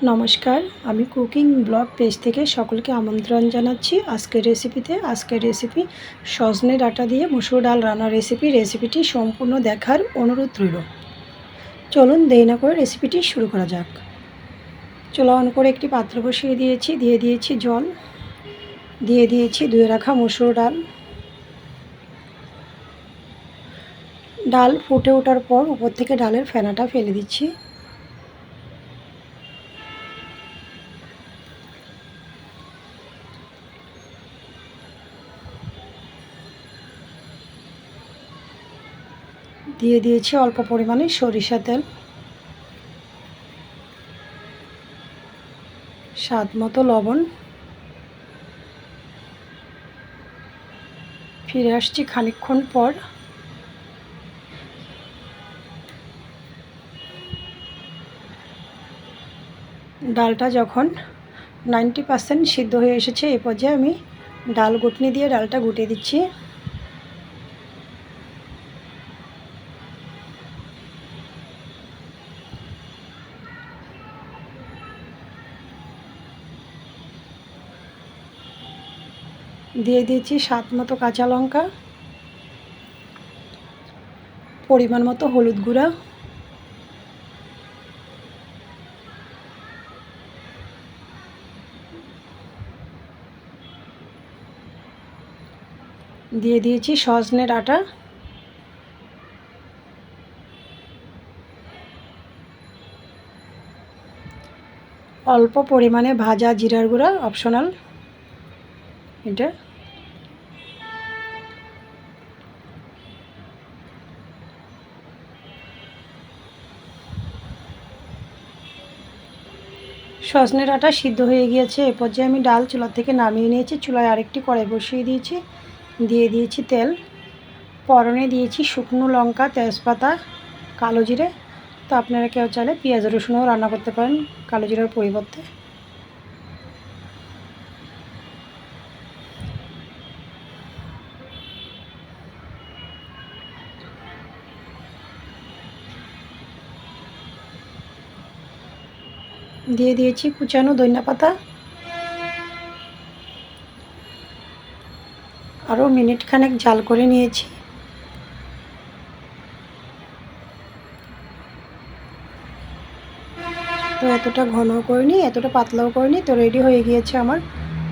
নমস্কার, আমি cooking blog page থেকে সকলকে আমন্ত্রণ জানাচ্ছি আজকের রেসিপি সজনে ডাঁটা দিয়ে মুসুর ডাল রান্নার রেসিপিটি সম্পূর্ণ দেখার অনুরোধ রইল। চলুন দেরি না করে রেসিপিটি শুরু করা যাক। চুলা অন করে একটি পাত্র বসিয়ে দিয়েছি, দিয়ে দিয়েছি জল, দিয়ে দিয়েছি ধুয়ে রাখা মুসুর ডাল। ডাল ফুটে ওঠার পর উপর থেকে ডালের ফেনাটা ফেলে দিচ্ছি। দিয়ে দিয়েছি অল্প পরিমাণে সরিষা তেল, স্বাদ মতো লবণ। ফিরে আসছি খানিকক্ষণ পর। ডালটা যখন 90% সিদ্ধ হয়ে এসেছে, এই পর্যায়ে আমি ডাল ঘুটনি দিয়ে ডালটা গুটে দিচ্ছি। দিয়ে দিয়েছি স্বাদ মতো কাঁচা লঙ্কা, পরিমাণ মতো হলুদ গুঁড়া, দিয়ে দিয়েছি সজনে ডাঁটা, অল্প পরিমাণে ভাজা জিরার গুঁড়া, অপশনাল এটা। সজনে ডাঁটা সিদ্ধ হয়ে গিয়েছে, এ পর্যায়ে আমি ডাল চুলা থেকে নামিয়ে নিয়েছি। চুলায় আরেকটি কড়াই বসিয়ে দিয়েছি, দিয়ে দিয়েছি তেল, ফোড়নে দিয়েছি শুকনো লঙ্কা, তেজপাতা, কালো জিরে। তো আপনারা কেউ চাইলে পেঁয়াজ রসুনও রান্না করতে পারেন কালো জিরার পরিবর্তে। দিয়ে দিয়েছি কুচানো ধনিয়া পাতা। আরও মিনিট খানেক জাল করে নিয়েছি। তো এতটা ঘনও করিনি, এতটা পাতলাও করিনি। তো রেডি হয়ে গিয়েছে আমার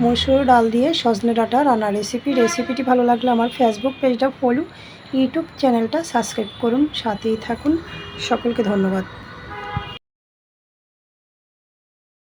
মসুর ডাল দিয়ে সজনে ডাঁটা রান্না রেসিপিটি ভালো লাগলে আমার ফেসবুক পেজটা ফলো, ইউটিউব চ্যানেলটা সাবস্ক্রাইব করুন, সাথেই থাকুন। সকলকে ধন্যবাদ।